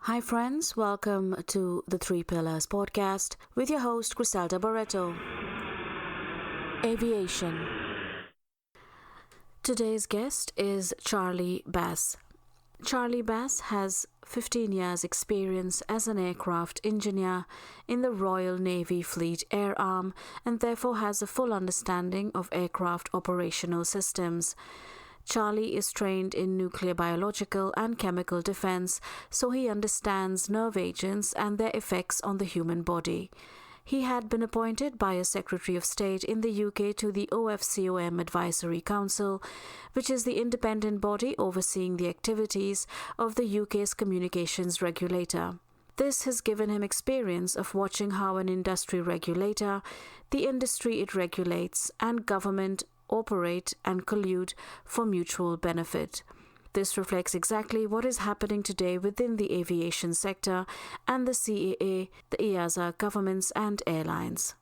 Hi friends, welcome to the Three Pillars podcast with your host Griselda Barreto. Aviation. Today's guest is Charlie Bass. Charlie Bass has 15 years experience as an aircraft engineer in the Royal Navy Fleet Air Arm and therefore has a full understanding of aircraft operational systems. Charlie is trained in nuclear biological and chemical defense, so he understands nerve agents and their effects on the human body. He had been appointed by a Secretary of State in the UK to the OFCOM Advisory Council, which is the independent body overseeing the activities of the UK's communications regulator. This has given him experience of watching how an industry regulator, the industry it regulates, and government operate and collude for mutual benefit. This reflects exactly what is happening today within the aviation sector and the CAA, the EASA governments and airlines.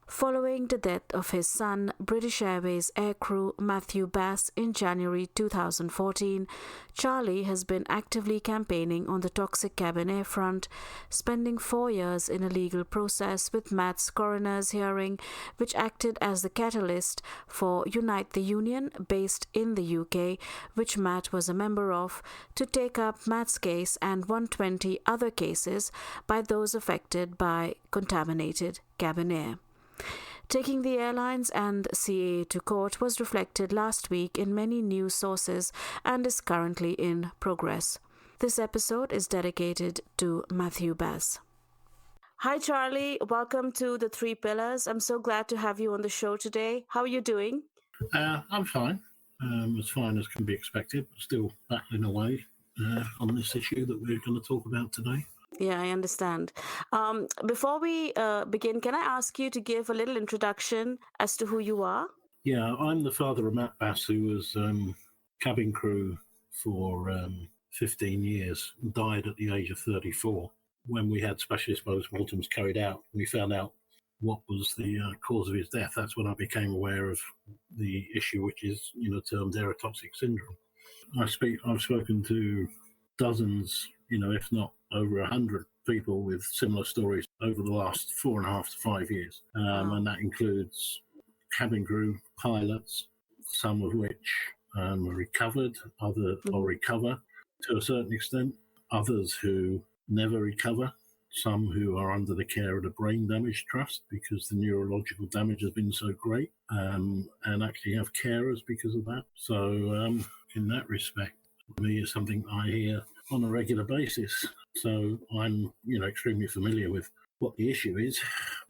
Following the death of his son, British Airways aircrew Matthew Bass in January 2014, Charlie has been actively campaigning on the toxic cabin air front, spending 4 years in a legal process with Matt's coroner's hearing, which acted as the catalyst for Unite the Union, based in the UK, which Matt was a member of, to take up Matt's case and 120 other cases by those affected by contaminated cabin air. Taking the airlines and CAA to court was reflected last week in many news sources and is currently in progress. This episode is dedicated to Matthew Bass. Hi Charlie, welcome to the Three Pillars. I'm so glad to have you on the show today. How are you doing? I'm fine. As fine as can be expected, but still battling away on this issue that we're going to talk about today. Yeah, I understand. Before we begin, can I ask you to give a little introduction as to who you are? Yeah, I'm the father of Matt Bass, who was cabin crew for 15 years, died at the age of 34. When we had specialist post-mortems carried out, we found out what was the cause of his death. That's when I became aware of the issue, which is, termed aerotoxic syndrome. I've spoken to dozens, if not over 100 people with similar stories over the last 4.5 to 5 years. And that includes cabin crew, pilots, some of which are recovered, others or recover to a certain extent, others who never recover, some who are under the care of the Brain Damage Trust because the neurological damage has been so great, and actually have carers because of that. So in that respect, for me, is something I hear on a regular basis. So I'm, extremely familiar with what the issue is,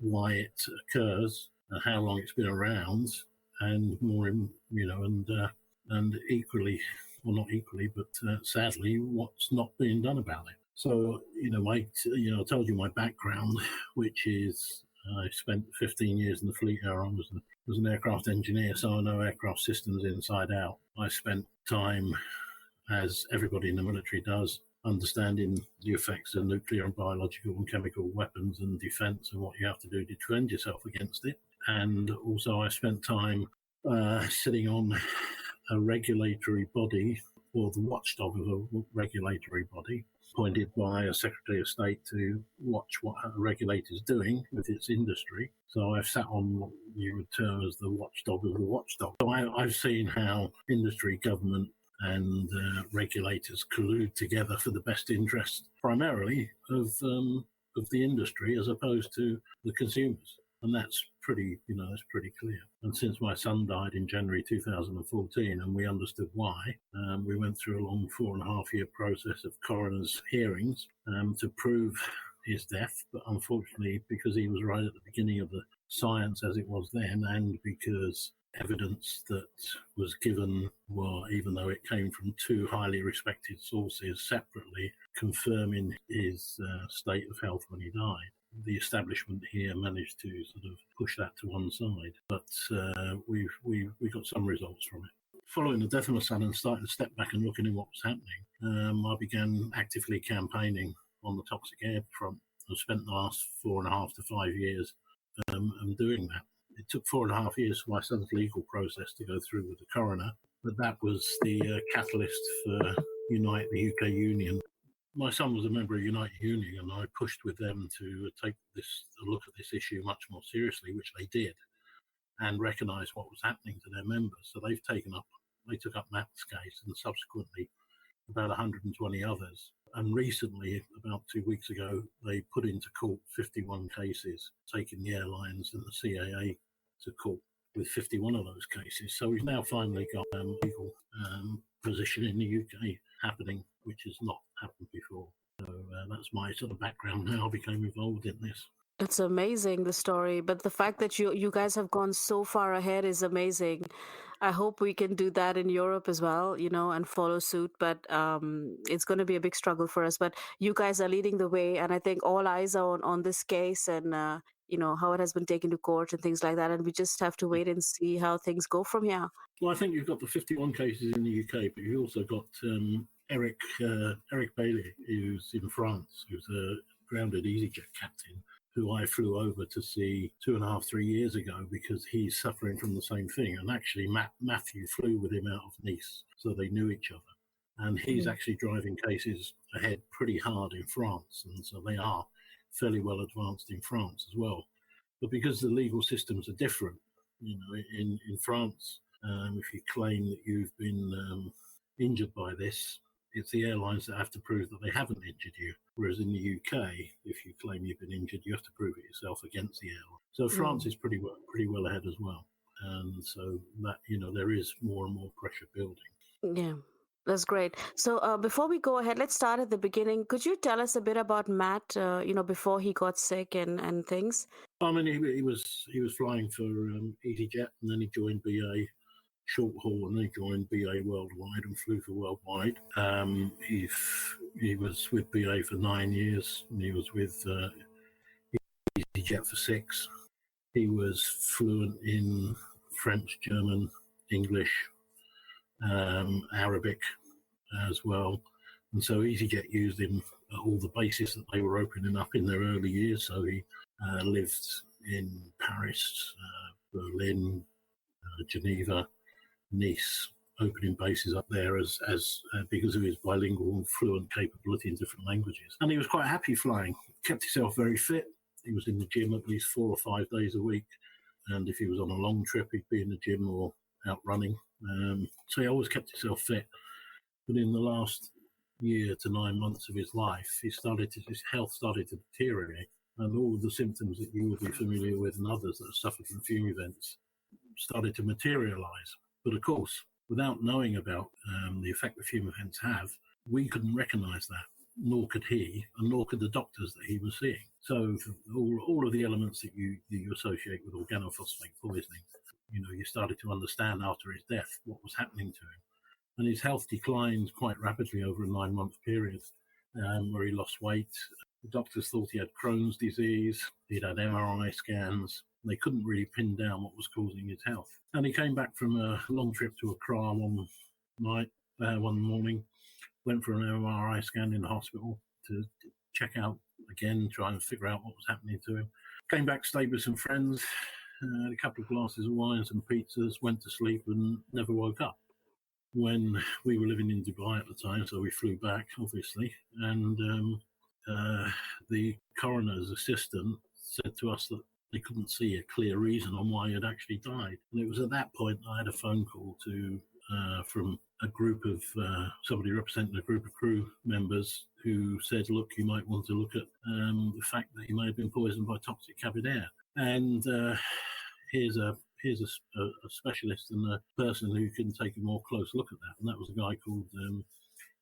why it occurs, and how long it's been around, and more, and equally, well, not equally, but sadly, what's not being done about it. So, I told you my background, which is I spent 15 years in the Fleet Air Arm as an aircraft engineer, so I know aircraft systems inside out. I spent time, as everybody in the military does, understanding the effects of nuclear and biological and chemical weapons and defence and what you have to do to defend yourself against it. And also I spent time sitting on a regulatory body, or the watchdog of a regulatory body, appointed by a Secretary of State to watch what a regulator is doing with its industry. So I've sat on what you would term as the watchdog of the watchdog. So I've seen how industry, government, and regulators collude together for the best interest, primarily of the industry as opposed to the consumers, and that's pretty clear. And since my son died in January 2014, and we understood why, we went through a long 4.5-year process of coroners' hearings to prove his death. But unfortunately, because he was right at the beginning of the science as it was then, and because evidence that was given, well, even though it came from two highly respected sources separately, confirming his state of health when he died, the establishment here managed to sort of push that to one side. But we got some results from it. Following the death of my son and starting to step back and looking at what was happening, I began actively campaigning on the toxic air front. I've spent the last 4.5 to 5 years doing that. It took 4.5 years for my son's legal process to go through with the coroner, but that was the catalyst for Unite the UK Union, my son was a member of United Union, and I pushed with them to take a look at this issue much more seriously, which they did, and recognise what was happening to their members. So they took up Matt's case, and subsequently about 120 others. And recently, about 2 weeks ago, they put into court 51 cases, taking the airlines and the CAA to court with 51 of those cases. So we've now finally got a legal position in the UK happening, which has not happened before. So that's my sort of background now. I became involved in this. It's amazing, the story, but the fact that you guys have gone so far ahead is amazing. I hope we can do that in Europe as well, and follow suit. But it's going to be a big struggle for us. But you guys are leading the way, and I think all eyes are on this case and how it has been taken to court and things like that. And we just have to wait and see how things go from here. Well, I think you've got the 51 cases in the UK, but you've also got Eric Bailey, who's in France, who's a grounded EasyJet captain, who I flew over to see 2.5-3 years ago because he's suffering from the same thing. And actually, Matthew flew with him out of Nice, so they knew each other. And he's actually driving cases ahead pretty hard in France, and so they are fairly well advanced in France as well. But because the legal systems are different, in France, if you claim that you've been injured by this, it's the airlines that have to prove that they haven't injured you. Whereas in the UK, if you claim you've been injured, you have to prove it yourself against the airline. So France is pretty well ahead as well. And so that, there is more and more pressure building. Yeah, that's great. So before we go ahead, let's start at the beginning. Could you tell us a bit about Matt, before he got sick and things? I mean, he was flying for EasyJet, and then he joined BA short haul, and he joined BA Worldwide and flew for Worldwide. He was with BA for 9 years, and he was with EasyJet for 6. He was fluent in French, German, English, Arabic as well. And so EasyJet used him at all the bases that they were opening up in their early years. So he lived in Paris, Berlin, Geneva, Nice, opening bases up there as because of his bilingual and fluent capability in different languages. And he was quite happy flying, kept himself very fit. He was in the gym at least 4 or 5 days a week. And if he was on a long trip, he'd be in the gym or out running. So he always kept himself fit. But in the last year to 9 months of his life, his health started to deteriorate. And all of the symptoms that you would be familiar with and others that have suffered from fume events started to materialise. But of course, without knowing about the effect that fume events have, we couldn't recognise that, nor could he, and nor could the doctors that he was seeing. So all of the elements that you associate with organophosphate poisoning, you started to understand after his death what was happening to him. And his health declined quite rapidly over a 9-month period, where he lost weight. The doctors thought he had Crohn's disease. He'd had MRI scans. They couldn't really pin down what was causing his health. And he came back from a long trip to Accra one morning, went for an MRI scan in the hospital to check out again, try and figure out what was happening to him. Came back, stayed with some friends, had a couple of glasses of wine, some pizzas, went to sleep and never woke up. When we were living in Dubai at the time, so we flew back, obviously, and the coroner's assistant said to us that they couldn't see a clear reason on why he had actually died. And it was at that point I had a phone call from a group of somebody representing a group of crew members who said, look, you might want to look at the fact that he may have been poisoned by toxic cabin air. And here's a specialist and a person who can take a more close look at that. And that was a guy called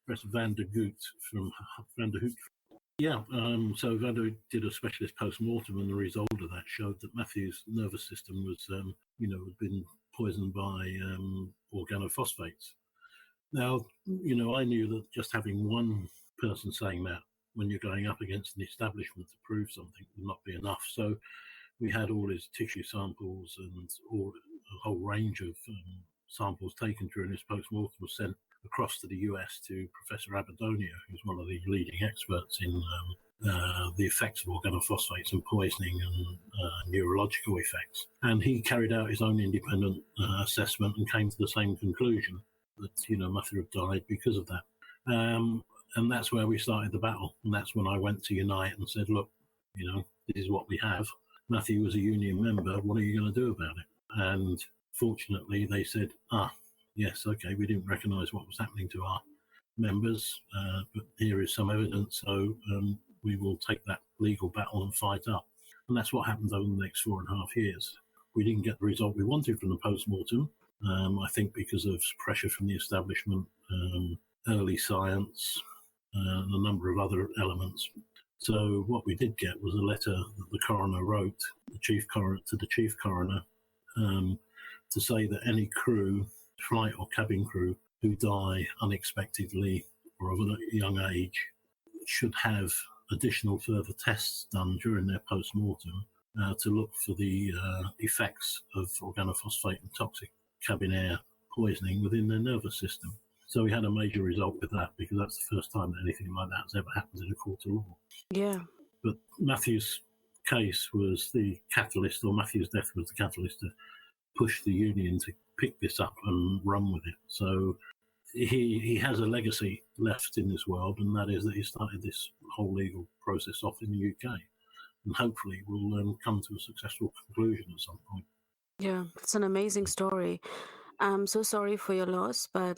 Professor Van der Hout. Yeah, so Van der Hout did a specialist post-mortem, and the result of that showed that Matthew's nervous system was, had been poisoned by organophosphates. Now, I knew that just having one person saying that when you're going up against an establishment to prove something would not be enough. So we had all his tissue samples and a whole range of samples taken during his post-mortem was sent across to the US to Professor Abadonia, who's one of the leading experts in the effects of organophosphates and poisoning and neurological effects. And he carried out his own independent assessment and came to the same conclusion that, Matthew had died because of that. And that's where we started the battle. And that's when I went to Unite and said, look, this is what we have. Matthew was a union member. What are you going to do about it? And fortunately, they said, yes, okay, we didn't recognise what was happening to our members, but here is some evidence, so we will take that legal battle and fight up. And that's what happened over the next 4.5 years. We didn't get the result we wanted from the post-mortem, I think because of pressure from the establishment, early science, and a number of other elements. So what we did get was a letter that the coroner wrote, the chief coroner, to say that any crew, flight or cabin crew, who die unexpectedly or of a young age should have additional further tests done during their post-mortem to look for the effects of organophosphate and toxic cabin air poisoning within their nervous system. So we had a major result with that because that's the first time that anything like that has ever happened in a court of law. Yeah. But Matthew's case was the catalyst, or Matthew's death was the catalyst to push the union to pick this up and run with it. So he has a legacy left in this world, and that is that he started this whole legal process off in the UK, and hopefully will come to a successful conclusion at some point. Yeah, it's an amazing story. I'm so sorry for your loss, but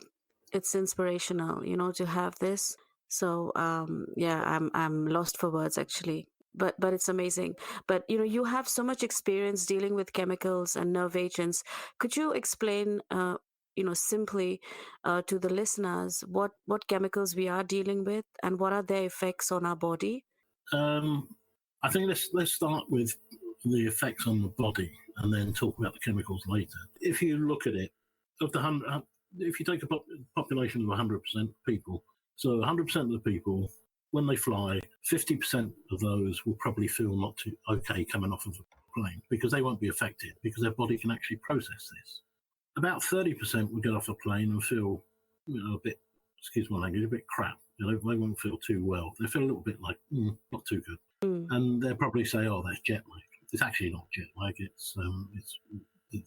it's inspirational, to have this. So I'm lost for words actually. But it's amazing. But you have so much experience dealing with chemicals and nerve agents. Could you explain simply to the listeners what chemicals we are dealing with and what are their effects on our body? I think let's start with the effects on the body and then talk about the chemicals later. If you look at it, if you take a population of 100% people, so 100% of the people, when they fly, 50% of those will probably feel not too okay coming off of a plane because they won't be affected because their body can actually process this. About 30% will get off a plane and feel, a bit, excuse my language, a bit crap. They won't feel too well. They feel a little bit like, not too good. And they'll probably say, oh, that's jet lag. It's actually not jet lag. It's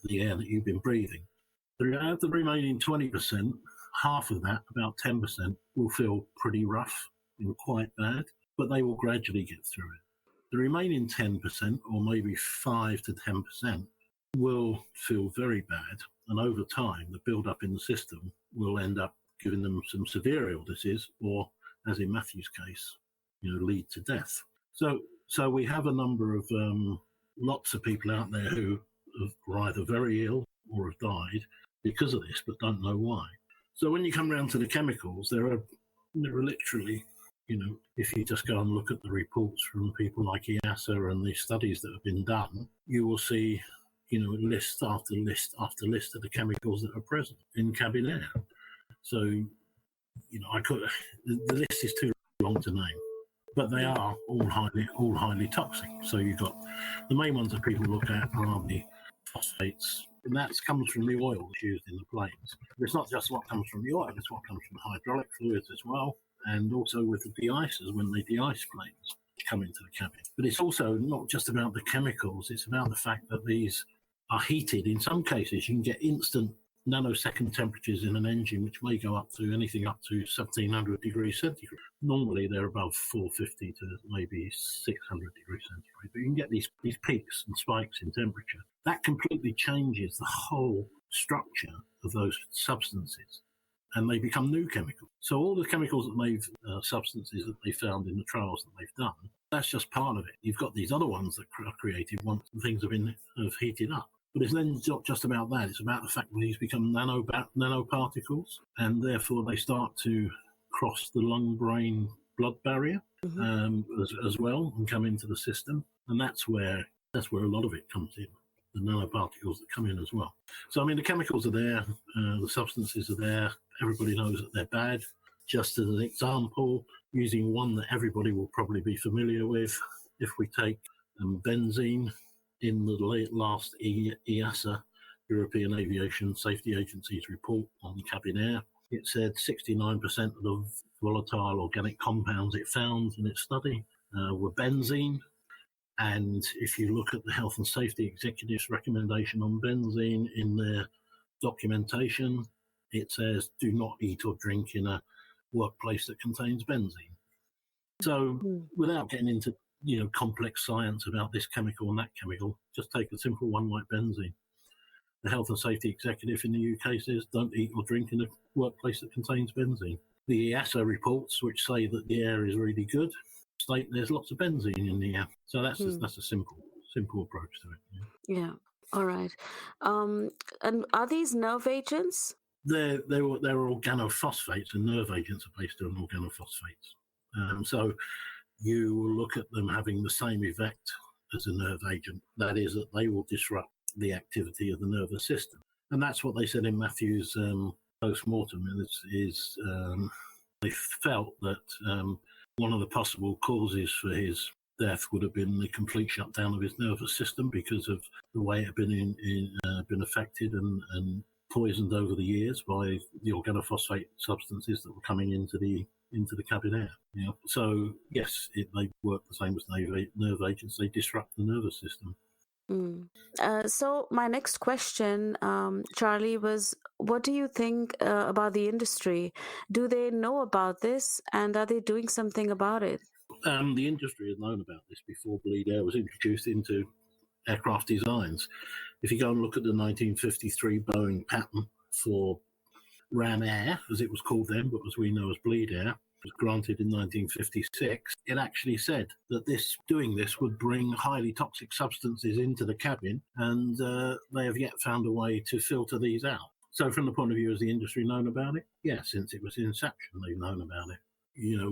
the air that you've been breathing. Out of the remaining 20%, half of that, about 10%, will feel pretty rough and quite bad, but they will gradually get through it. The remaining 10%, or maybe 5 to 10%, will feel very bad, and over time, the build-up in the system will end up giving them some severe illnesses, or, as in Matthew's case, lead to death. So we have a number of lots of people out there who are either very ill or have died because of this, but don't know why. So when you come around to the chemicals, there are literally, if you just go and look at the reports from people like EASA and the studies that have been done, you will see, list after list after list of the chemicals that are present in cabin air. So, the list is too long to name, but they are all highly toxic. So you've got the main ones that people look at are the phosphates, and that comes from the oil that's used in the planes. But it's not just what comes from the oil, it's what comes from the hydraulic fluids as well, and also with the de-icers when they de-ice planes come into the cabin. But it's also not just about the chemicals, it's about the fact that these are heated. In some cases, you can get instant nanosecond temperatures in an engine, which may go up to anything up to 1700 degrees centigrade. Normally, they're above 450 to maybe 600 degrees centigrade. But you can get these peaks and spikes in temperature. That completely changes the whole structure of those substances, and they become new chemicals. So all the chemicals that substances that they found in the trials that they've done, that's just part of it. You've got these other ones that are created once things have heated up. But it's then not just about that. It's about the fact that these become nanoparticles, and therefore they start to cross the lung-brain blood barrier as well and come into the system. And that's where a lot of it comes in, the nanoparticles that come in as well. So, the chemicals are there, the substances are there. Everybody knows that they're bad. Just as an example, using one that everybody will probably be familiar with, if we take benzene, in the last EASA, European Aviation Safety Agency's report on cabin air, it said 69% of the volatile organic compounds it found in its study were benzene. And if you look at the Health and Safety Executive's recommendation on benzene in their documentation, it says do not eat or drink in a workplace that contains benzene. So without getting into complex science about this chemical and that chemical, just take a simple one like benzene. The Health and Safety Executive in the UK says don't eat or drink in a workplace that contains benzene. The EASA reports, which say that the air is really good, state there's lots of benzene in the air. So that's a simple approach to it. Yeah. All right. And are these nerve agents? They're organophosphates, and nerve agents are based on organophosphates. So you will look at them having the same effect as a nerve agent. That is, that they will disrupt the activity of the nervous system. And that's what they said in Matthew's post-mortem, is they felt that one of the possible causes for his death would have been the complete shutdown of his nervous system because of the way it had been affected and poisoned over the years by the organophosphate substances that were coming into the cabin air. So yes, they work the same as nerve agents. They disrupt the nervous system. So my next question, Charlie, was what do you think about the industry? Do they know about this, and are they doing something about it? The industry has known about this before bleed air was introduced into aircraft designs. If you go and look at the 1953 Boeing patent for ram air, as it was called then, but as we know as bleed air, was granted in 1956, it actually said that doing this would bring highly toxic substances into the cabin, and they have yet found a way to filter these out. So from the point of view, has the industry known about it? Yeah, since it was inception, they've known about it.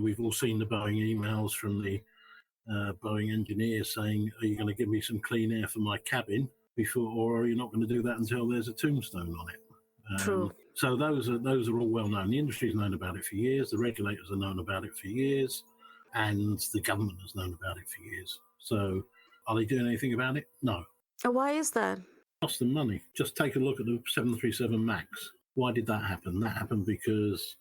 We've all seen the Boeing emails from the Boeing engineers saying, are you going to give me some clean air for my cabin or are you not going to do that until there's a tombstone on it? True. So those are all well known. The industry's known about it for years. The regulators have known about it for years, and the government has known about it for years. So are they doing anything about it? No. Why is that? Cost them money. Just take a look at the 737 MAX. Why did that happen? That happened because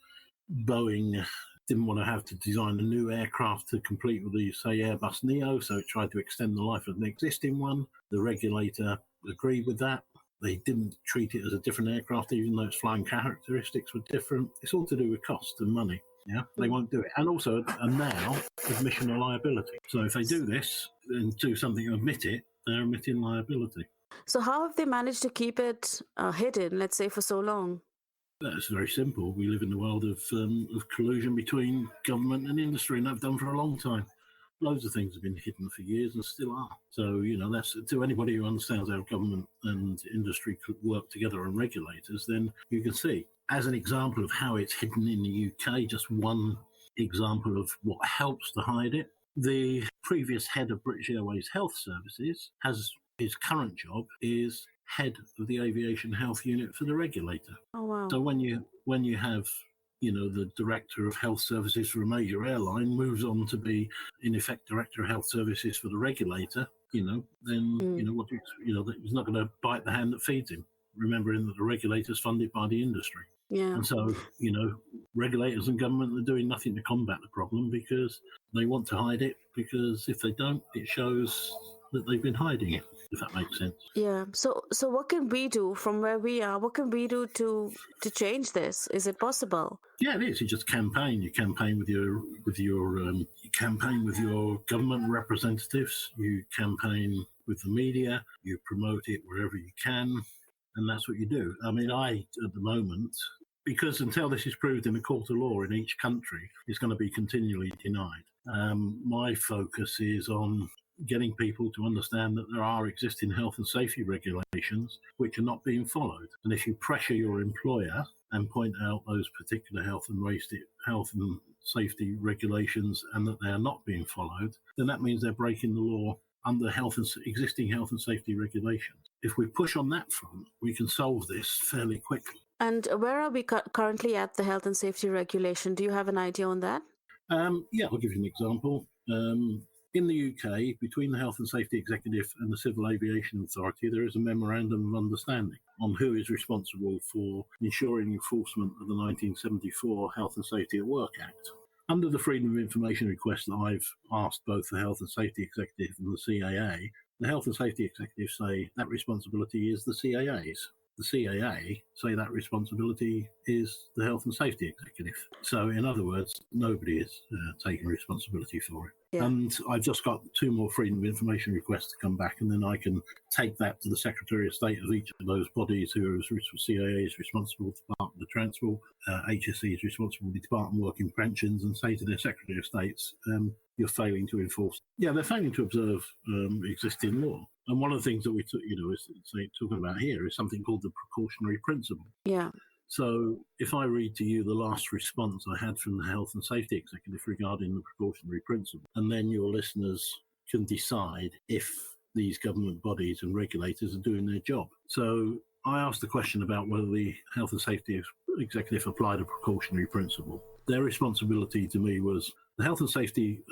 Boeing didn't want to have to design a new aircraft to compete with the, say, Airbus Neo, so it tried to extend the life of an existing one. The regulator agreed with that. They didn't treat it as a different aircraft, even though its flying characteristics were different. It's all to do with cost and money. Yeah, they won't do it. And also, now, admission of liability. So if they do this and do something and admit it, they're admitting liability. So how have they managed to keep it hidden, let's say, for so long? That's very simple. We live in the world of collusion between government and industry, and have done for a long time. Loads of things have been hidden for years and still are. So, that's to anybody who understands how government and industry could work together and regulators, then you can see. As an example of how it's hidden in the UK, just one example of what helps to hide it, the previous head of British Airways Health Services his current job is head of the Aviation Health Unit for the regulator. Oh, wow. So when you have the director of health services for a major airline moves on to be, in effect, director of health services for the regulator, then, he's not going to bite the hand that feeds him, remembering that the regulator is funded by the industry. Yeah. And so, regulators and government are doing nothing to combat the problem because they want to hide it, because if they don't, it shows that they've been hiding it, if that makes sense. Yeah. So what can we do from where we are? What can we do to change this? Is it possible? Yeah, it is. You just campaign. You campaign with your government representatives. You campaign with the media. You promote it wherever you can, and that's what you do. I mean, at the moment, because until this is proved in a court of law in each country, it's going to be continually denied. My focus is on getting people to understand that there are existing health and safety regulations which are not being followed. And if you pressure your employer and point out those particular health and safety regulations and that they are not being followed, then that means they're breaking the law under existing health and safety regulations. If we push on that front, we can solve this fairly quickly. And where are we currently at the health and safety regulation? Do you have an idea on that? Yeah, I'll give you an example. In the UK, between the Health and Safety Executive and the Civil Aviation Authority, there is a memorandum of understanding on who is responsible for ensuring enforcement of the 1974 Health and Safety at Work Act. Under the Freedom of Information request that I've asked both the Health and Safety Executive and the CAA, the Health and Safety Executives say that responsibility is the CAA's. the CAA say that responsibility is the health and safety executive. So, in other words, nobody is taking responsibility for it. Yeah. And I've just got 2 more freedom of information requests to come back, and then I can take that to the Secretary of State of each of those bodies who is CAA is responsible for Department of Transport, HSE is responsible for the Department of Working Pensions, and say to their Secretary of States, you're failing to enforce. Yeah, they're failing to observe existing law. And one of the things that we is talking about here is something called the precautionary principle. Yeah. So if I read to you the last response I had from the Health and Safety Executive regarding the precautionary principle, and then your listeners can decide if these government bodies and regulators are doing their job. So I asked the question about whether the Health and Safety Executive applied a precautionary principle. Their responsibility to me was the Health and Safety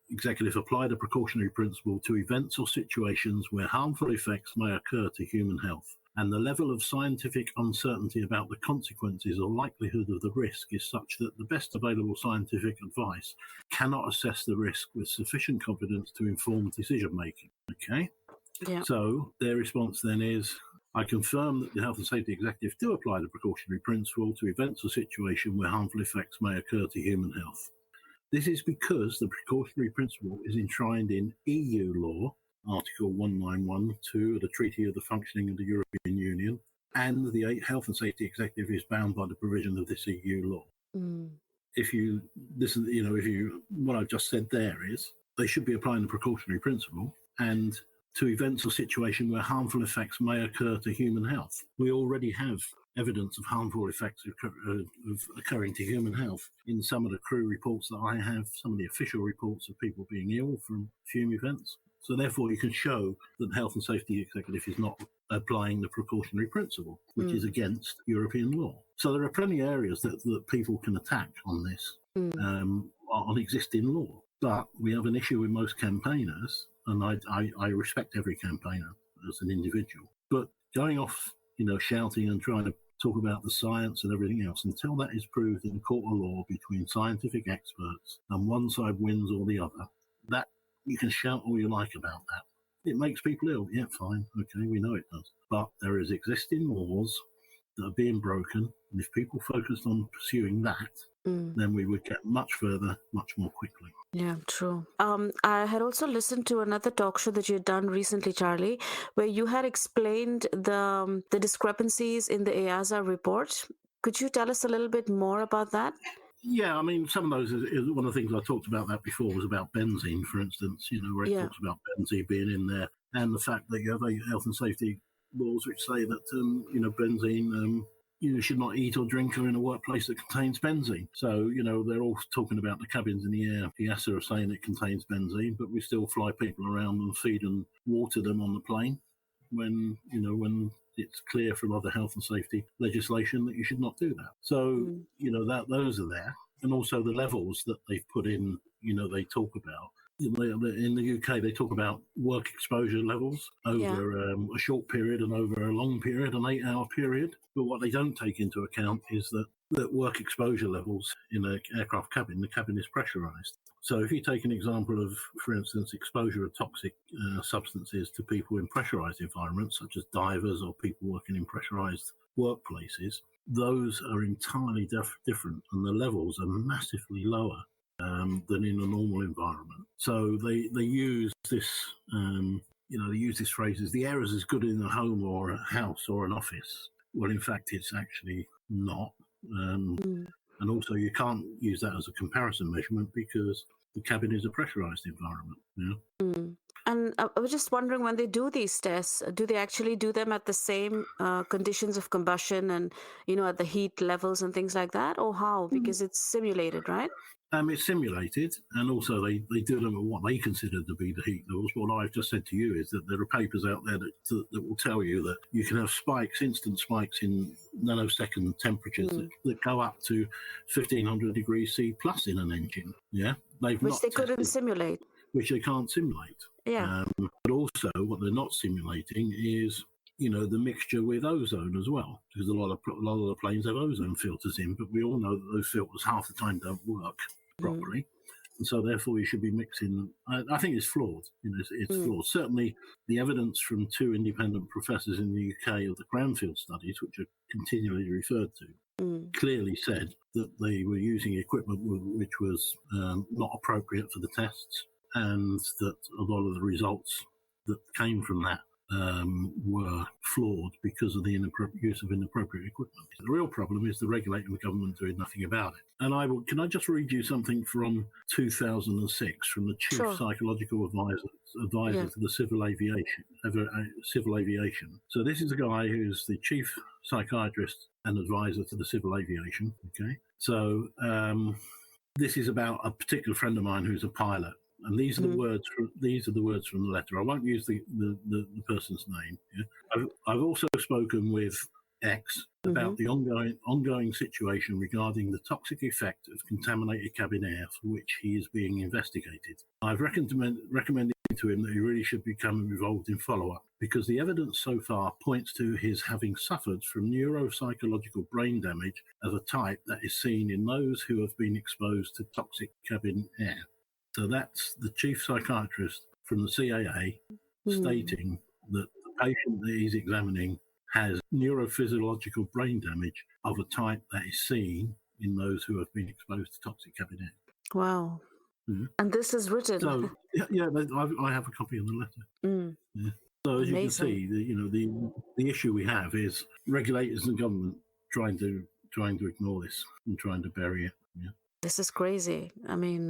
Executive applied a precautionary principle to events or situations where harmful effects may occur to human health, and the level of scientific uncertainty about the consequences or likelihood of the risk is such that the best available scientific advice cannot assess the risk with sufficient confidence to inform decision-making. Okay? Yeah. So their response then is, I confirm that the Health and Safety Executive do apply the precautionary principle to events or situations where harmful effects may occur to human health. This is because the precautionary principle is enshrined in EU law, Article 1912 of the Treaty of the Functioning of the European Union, and the Health and Safety Executive is bound by the provision of this EU law. If you listen, what I've just said there is they should be applying the precautionary principle and to events or situations where harmful effects may occur to human health. We already have evidence of harmful effects occurring to human health in some of the crew reports that I have, some of the official reports of people being ill from fume events. So therefore you can show that the Health and Safety Executive is not applying the precautionary principle, which is against European law. So there are plenty of areas that people can attack on this, on existing law. But we have an issue with most campaigners, and I respect every campaigner as an individual. But going off, shouting and trying to talk about the science and everything else, until that is proved in a court of law between scientific experts and one side wins or the other, that you can shout all you like about that. It makes people ill. Yeah, fine. Okay, we know it does. But there is existing laws that are being broken, and if people focused on pursuing that, then we would get much further, much more quickly. Yeah, true. I had also listened to another talk show that you had done recently, Charlie, where you had explained the discrepancies in the EASA report. Could you tell us a little bit more about that? Yeah, I mean, some of those is one of the things I talked about that before was about benzene, for instance, where it talks about benzene being in there, and the fact that you have health and safety laws which say that, benzene, you should not eat or drink or in a workplace that contains benzene. So, they're all talking about the cabins in the air. EASA are saying it contains benzene, but we still fly people around and feed and water them on the plane when it's clear from other health and safety legislation that you should not do that. So, those are there. And also the levels that they've put in, they talk about. In the UK, they talk about work exposure levels over a short period and over a long period, an 8-hour period. But what they don't take into account is that work exposure levels in an aircraft cabin, the cabin is pressurized. So if you take an example of, for instance, exposure of toxic substances to people in pressurized environments, such as divers or people working in pressurized workplaces, those are entirely different, and the levels are massively lower than in a normal environment. So they use this, they use this phrase as the air is as good in a home or a house or an office. Well, in fact, it's actually not. And also you can't use that as a comparison measurement because the cabin is a pressurized environment. And I was just wondering, when they do these tests, do they actually do them at the same conditions of combustion and, at the heat levels and things like that? Or how? Because it's simulated, right? It's simulated, and also they do them at what they consider to be the heat levels. What I've just said to you is that there are papers out there that will tell you that you can have instant spikes in nanosecond temperatures that go up to 1500 degrees C plus in an engine. Yeah, which they couldn't simulate. Which they can't simulate. Yeah. But also, what they're not simulating is the mixture with ozone as well, because a lot of the planes have ozone filters in, but we all know that those filters half the time don't work properly. And so therefore you should be mixing. I think it's flawed. It's flawed. Certainly the evidence from 2 independent professors in the UK of the Cranfield studies, which are continually referred to, clearly said that they were using equipment which was not appropriate for the tests, and that a lot of the results that came from that were flawed because of the use of inappropriate equipment. The real problem is the regulator and the government doing nothing about it. And can I just read you something from 2006 from the Chief Psychological Advisor to the Civil Aviation. So this is a guy who's the Chief Psychiatrist and Advisor to the Civil Aviation. Okay, so this is about a particular friend of mine who's a pilot. And these are the words. These are the words from the letter. I won't use the person's name. Yeah? I've also spoken with X about the ongoing situation regarding the toxic effect of contaminated cabin air for which he is being investigated. I've recommended to him that he really should become involved in follow-up because the evidence so far points to his having suffered from neuropsychological brain damage of a type that is seen in those who have been exposed to toxic cabin air. So that's the chief psychiatrist from the CAA stating that the patient that he's examining has neurophysiological brain damage of a type that is seen in those who have been exposed to toxic cabin air. Wow. And this is written. So, I have a copy of the letter. Yeah. So as Amazing. you can see, the issue we have is regulators and government trying to ignore this and trying to bury it. Yeah. This is crazy. I mean,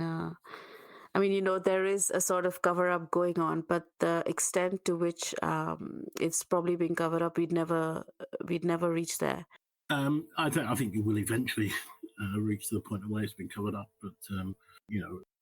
there is a sort of cover-up going on, but the extent to which it's probably being covered up, we'd never reach there. I think it will eventually reach to the point where it's been covered up, but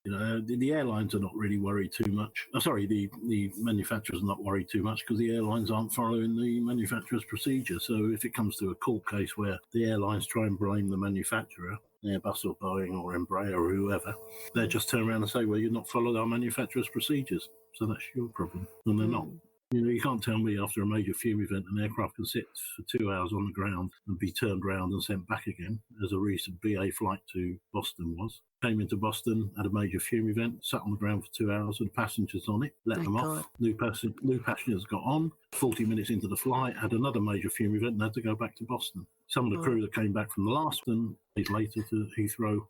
the airlines are not really worried too much. The manufacturers are not worried too much because the airlines aren't following the manufacturer's procedure. So if it comes to a court case where the airlines try and blame the manufacturer, Airbus or Boeing or Embraer or whoever, they just turn around and say, well, you've not followed our manufacturer's procedures, so that's your problem. And they're not. You can't tell me after a major fume event an aircraft can sit for 2 hours on the ground and be turned around and sent back again, as a recent BA flight to Boston was. Came into Boston, had a major fume event, sat on the ground for 2 hours with passengers on it, let them off. New passengers got on. 40 minutes into the flight, had another major fume event and had to go back to Boston. Some of the crew that came back from the last one, days later to Heathrow,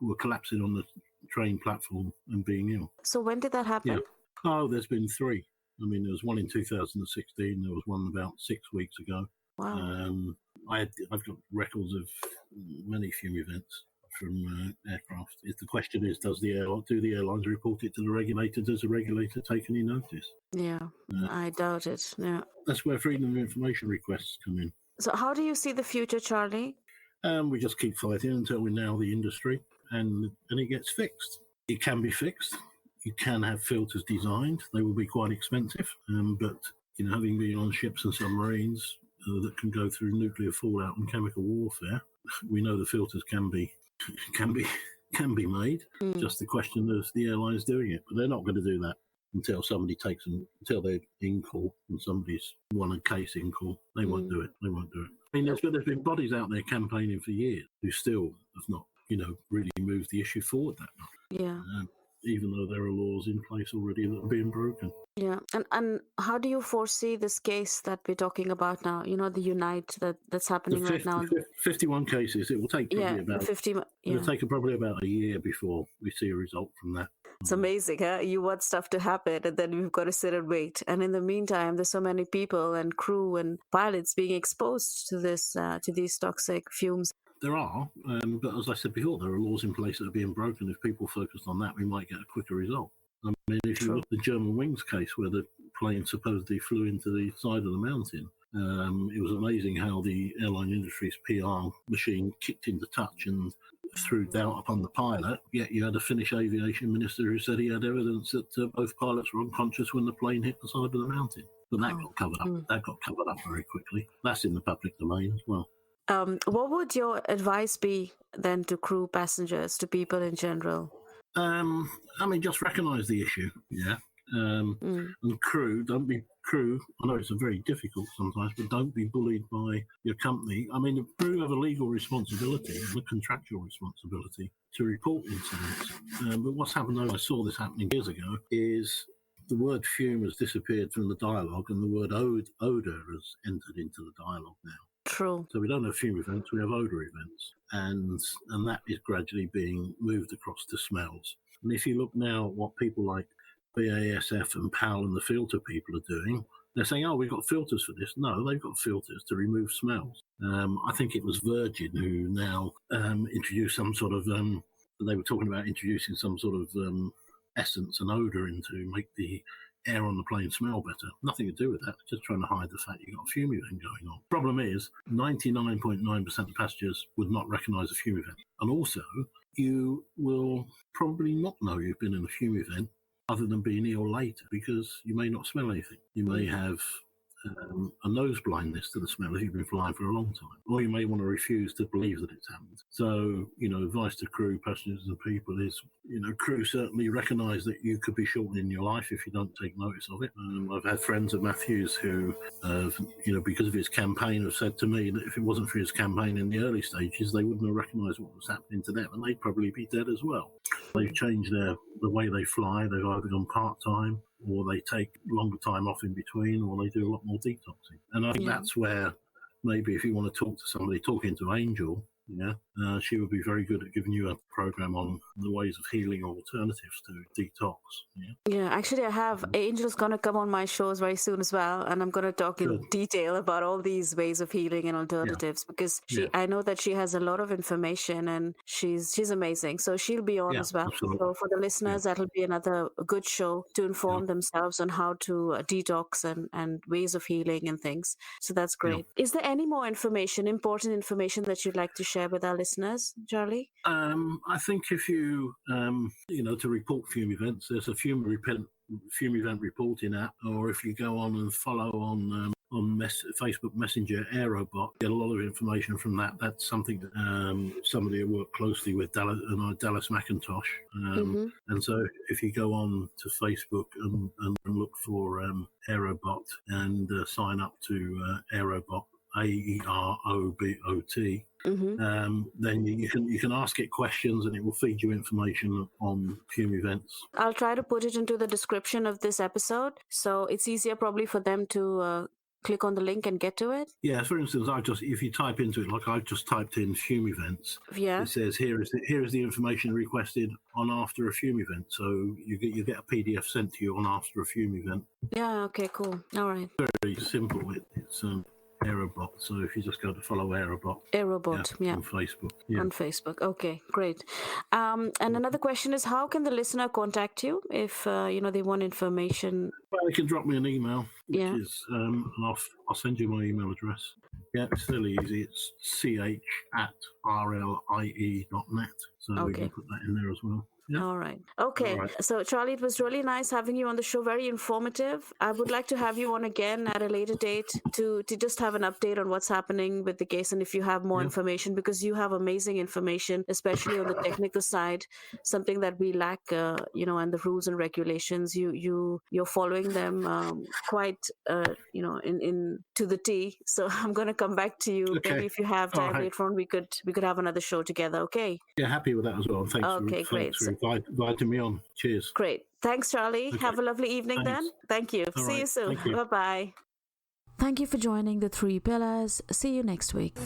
were collapsing on the train platform and being ill. So when did that happen? Yeah. Oh, there's been 3. There was one in 2016. There was one about 6 weeks ago. Wow. I've got records of many fume events from aircraft. If the question is, do the airlines report it to the regulator? Does the regulator take any notice? Yeah, I doubt it. Yeah. That's where freedom of information requests come in. So how do you see the future, Charlie? We just keep fighting until we nail the industry and it gets fixed. It can be fixed. You can have filters designed. They will be quite expensive, but having been on ships and submarines that can go through nuclear fallout and chemical warfare, we know the filters can be made. Just the question of the airlines doing it, but they're not going to do that until somebody takes them, until they're in call and somebody's won a case in call. They won't do it. They won't do it. There's been bodies out there campaigning for years who still have not, really moved the issue forward that much. Yeah. Even though there are laws in place already that are being broken. Yeah. And how do you foresee this case that we're talking about now, the Unite that's happening right now? 51 cases. It will take probably it'll take probably about a year before we see a result from that. It's amazing, huh? You want stuff to happen and then we've got to sit and wait. And in the meantime, there's so many people and crew and pilots being exposed to these toxic fumes. There are, but as I said before, there are laws in place that are being broken. If people focused on that, we might get a quicker result. If you look at the German Wings case where the plane supposedly flew into the side of the mountain, it was amazing how the airline industry's PR machine kicked into touch and threw doubt upon the pilot. Yet you had a Finnish aviation minister who said he had evidence that both pilots were unconscious when the plane hit the side of the mountain. But that got covered up. That got covered up very quickly. That's in the public domain as well. What would your advice be then to crew, passengers, to people in general? Just recognise the issue, yeah. And crew, don't be crew, I know it's very difficult sometimes, but don't be bullied by your company. I mean, the crew have a legal responsibility and a contractual responsibility to report incidents. But what's happened, though, I saw this happening years ago, is the word fume has disappeared from the dialogue and the word odour has entered into the dialogue now. True. So we don't have fume events, we have odour events. And that is gradually being moved across to smells. And if you look now at what people like BASF and PAL and the filter people are doing, they're saying, oh, we've got filters for this. No, they've got filters to remove smells. I think it was Virgin who now introduced some sort of, they were talking about introducing some sort of essence and odour in to make the air on the plane smell better. Nothing to do with that, just trying to hide the fact you've got a fume event going on. Problem is, 99.9% of passengers would not recognise a fume event. And also, you will probably not know you've been in a fume event other than being ill later, because you may not smell anything. You may have a nose blindness to the smell if you've been flying for a long time, or you may want to refuse to believe that it's happened. So, advice to crew, passengers and people is, crew certainly recognise that you could be shortening your life if you don't take notice of it. I've had friends of Matthew's who have, because of his campaign, have said to me that if it wasn't for his campaign in the early stages, they wouldn't have recognised what was happening to them, and they'd probably be dead as well. They've changed the way they fly. They've either gone part-time, or they take longer time off in between, or they do a lot more detoxing. And I think that's where maybe if you want to talk to somebody, talking to Angel, she would be very good at giving you a program on the ways of healing or alternatives to detox. Yeah, actually, I have. Angel's going to come on my shows very soon as well, and I'm going to talk in detail about all these ways of healing and alternatives, because I know that she has a lot of information, and she's amazing. So she'll be on as well. Absolutely. So for the listeners, that'll be another good show to inform themselves on how to detox and ways of healing and things. So that's great. Yeah. Is there any more important information that you'd like to share with our listeners, Charlie? I think if you, to report fume events, there's a fume event reporting app, or if you go on and follow on Facebook Messenger Aerobot, get a lot of information from that. That's something that somebody who worked closely with Dallas McIntosh. And so if you go on to Facebook and look for Aerobot and sign up to Aerobot, AEROBOT, then you can ask it questions and it will feed you information on fume events. I'll try to put it into the description of this episode, so it's easier probably for them to click on the link and get to it. Yeah, for instance, if you type into it, like I've just typed in fume events, it says here is the information requested on after a fume event. So you get a PDF sent to you on after a fume event. Yeah. Okay. Cool. All right. Very simple. It's Aerobot. So if you just go to follow Aerobot on Facebook. On Facebook. Okay, great. And another question is, how can the listener contact you if they want information? Well, they can drop me an email, which is and I'll send you my email address. Yeah, it's really easy. It's ch@rlie.net. So we can put that in there as well. Yeah. All right. Okay. All right. So, Charlie, it was really nice having you on the show. Very informative. I would like to have you on again at a later date to just have an update on what's happening with the case, and if you have more information, because you have amazing information, especially on the technical side, something that we lack, and the rules and regulations. You're following them quite, in to the T. So I'm going to come back to you. Okay. Maybe if you have time later on, we could have another show together. Okay. Yeah, happy with that as well. Thanks. Great. For inviting me on. Cheers. Great. Thanks, Charlie. Okay. Have a lovely evening then. Thank you. See you soon. Bye-bye. Thank you for joining the 3 Pillars. See you next week.